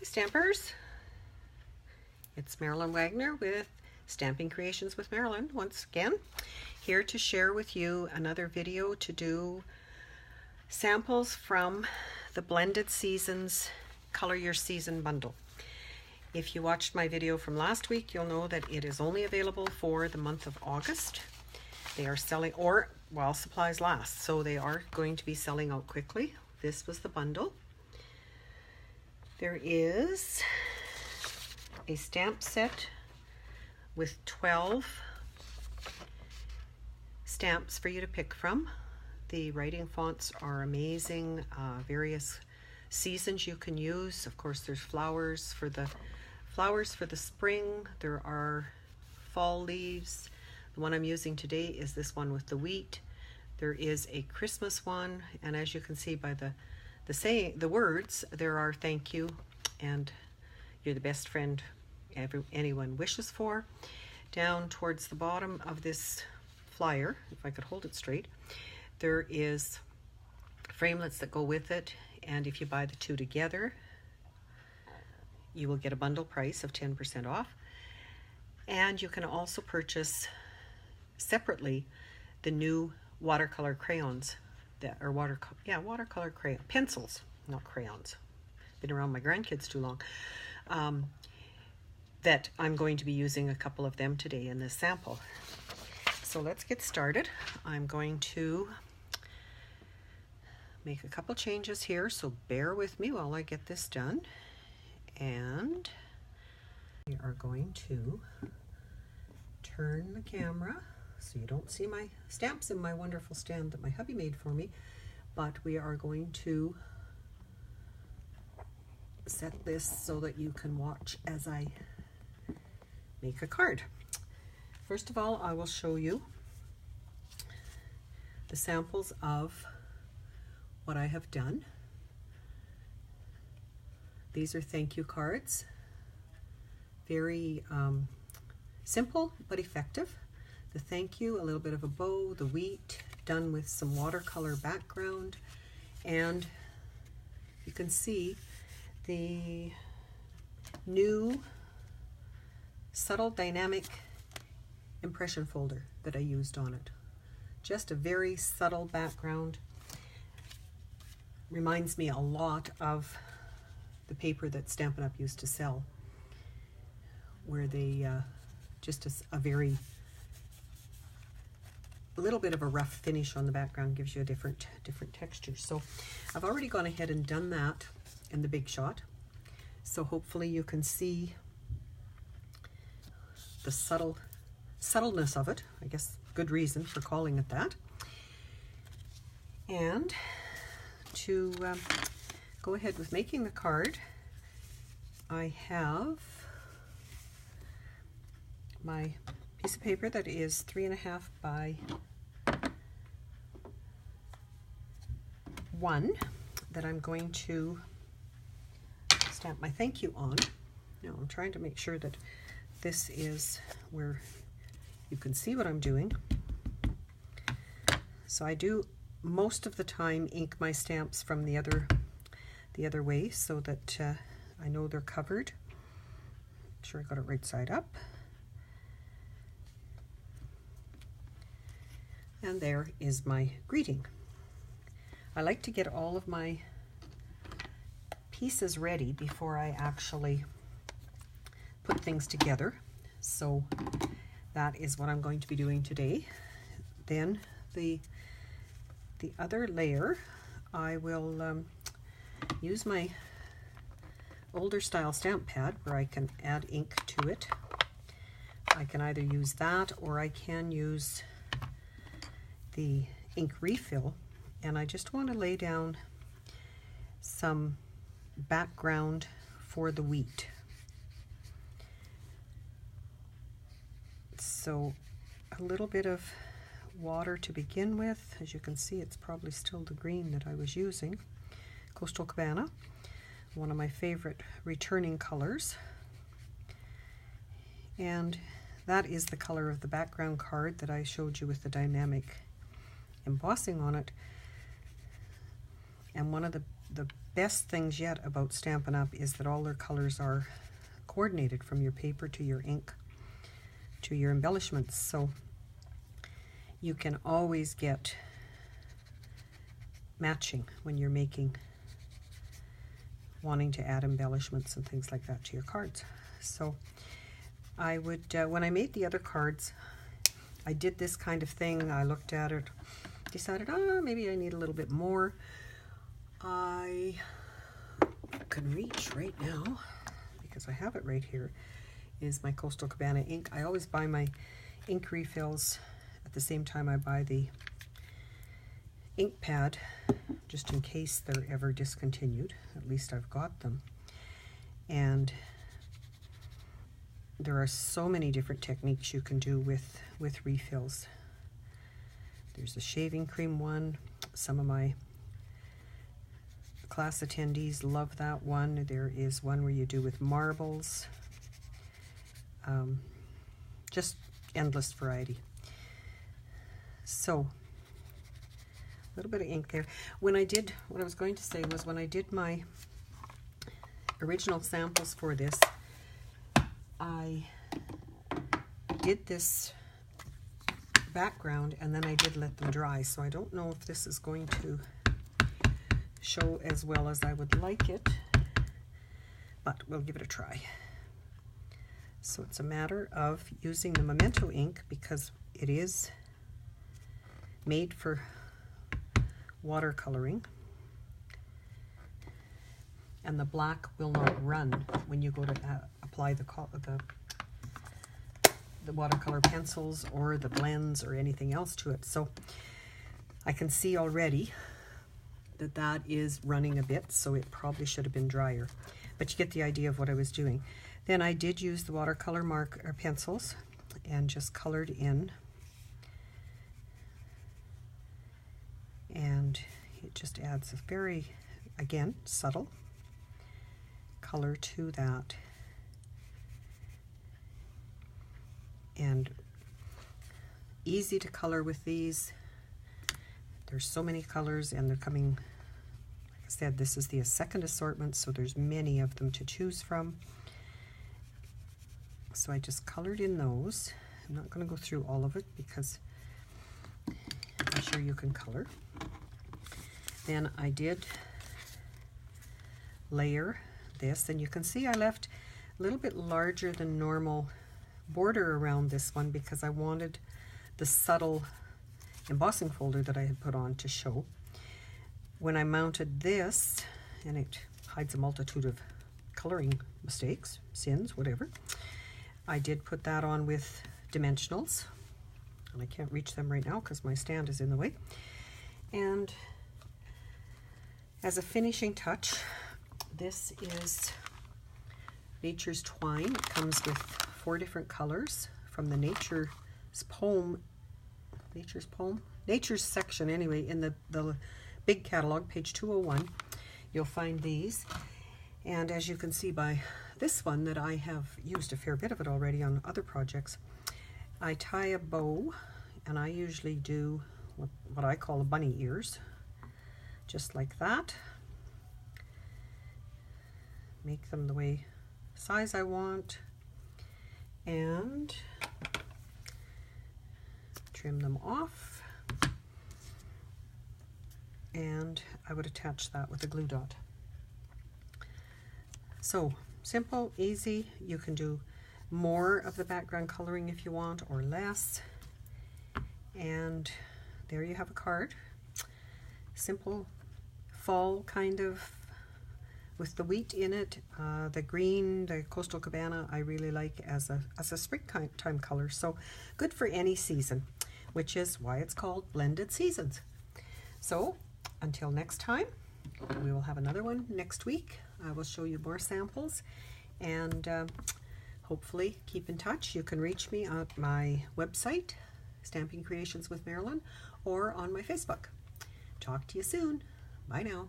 Stampers, it's Marilyn Wagner with Stamping Creations with Marilyn once again, here to share with you another video to do samples from the Blended Seasons Color Your Season bundle. If you watched my video from last week, you'll know that it is only available for the month of August. They are selling, or while supplies last, so they are going to be selling out quickly. This was the bundle. There is a stamp set with 12 stamps for you to pick from. The writing fonts are amazing, various seasons you can use. Of course, there's flowers for the spring. There are fall leaves. The one I'm using today is this one with the wheat. There is a Christmas one, and as you can see by the words, there are thank you and you're the best friend anyone wishes for. Down towards the bottom of this flyer, if I could hold it straight, there is framelits that go with it, and if you buy the two together, you will get a bundle price of 10% off. And you can also purchase separately the new watercolor crayons that are watercolor crayon pencils, not crayons. Been around my grandkids too long. That I'm going to be using a couple of them today in this sample. So let's get started. I'm going to make a couple changes here, so bear with me while I get this done. And we are going to turn the camera so you don't see my stamps in my wonderful stand that my hubby made for me, but we are going to set this so that you can watch as I make a card. First of all, I will show you the samples of what I have done. These are thank you cards. Very simple but effective. The thank you, a little bit of a bow, the wheat, done with some watercolor background, and you can see the new subtle dynamic impression folder that I used on it. Just a very subtle background. Reminds me a lot of the paper that Stampin' Up used to sell, where they just a little bit of a rough finish on the background gives you a different texture. So I've already gone ahead and done that in the big shot, so hopefully you can see the subtleness of it. I guess good reason for calling it that. And to go ahead with making the card, I have my piece of paper that is 3.5 by 1 that I'm going to stamp my thank you on. Now I'm trying to make sure that this is where you can see what I'm doing. So I do most of the time ink my stamps from the other way so that I know they're covered. Make sure I got it right side up. And there is my greeting. I like to get all of my pieces ready before I actually put things together. So that is what I'm going to be doing today. Then the other layer, I will use my older style stamp pad where I can add ink to it. I can either use that or I can use the ink refill, and I just want to lay down some background for the wheat. So a little bit of water to begin with. As you can see, it's probably still the green that I was using. Coastal Cabana, one of my favorite returning colors. And that is the color of the background card that I showed you with the dynamic embossing on it. And one of the best things yet about Stampin' Up! Is that all their colors are coordinated from your paper to your ink to your embellishments. So you can always get matching when you're wanting to add embellishments and things like that to your cards. So I would, when I made the other cards, I did this kind of thing. I looked at it, decided, oh, maybe I need a little bit more. I can reach right now, because I have it right here, is my Coastal Cabana ink. I always buy my ink refills at the same time I buy the ink pad, just in case they're ever discontinued. At least I've got them. And there are so many different techniques you can do with refills. There's a shaving cream one. Some of my class attendees love that one. There is one where you do with marbles. Just endless variety. So a little bit of ink there. What I was going to say was, when I did my original samples for this, I did this background and then I did let them dry. So I don't know if this is going to show as well as I would like it, but we'll give it a try. So it's a matter of using the Memento ink, because it is made for watercoloring, and the black will not run when you go to apply the watercolor pencils or the blends or anything else to it. So I can see already that is running a bit, so it probably should have been drier, but you get the idea of what I was doing. Then I did use the watercolor pencils and just colored in, and it just adds a very, again, subtle color to that. And easy to color with these. There's so many colors, and they're coming, like I said, this is the second assortment, so there's many of them to choose from. So I just colored in those. I'm not going to go through all of it because I'm sure you can color. Then I did layer this, and you can see I left a little bit larger than normal border around this one because I wanted the subtle embossing folder that I had put on to show. When I mounted this, and it hides a multitude of coloring mistakes, sins, whatever, I did put that on with dimensionals, and I can't reach them right now because my stand is in the way. And as a finishing touch, this is Nature's Twine. It comes with 4 different colors from the Nature's section anyway. In the big catalog, page 201, you'll find these. And as you can see by this one, that I have used a fair bit of it already on other projects, I tie a bow, and I usually do what I call bunny ears, just like that. Make them the size I want, and trim them off, and I would attach that with a glue dot. So simple, easy. You can do more of the background coloring if you want, or less. And there you have a card. Simple fall kind of, with the wheat in it. The green, the Coastal Cabana, I really like as a springtime color. So good for any season, which is why it's called Blended Seasons. So until next time, we will have another one next week. I will show you more samples, and hopefully keep in touch. You can reach me at my website, Stamping Creations with Marilyn, or on my Facebook. Talk to you soon. Bye now.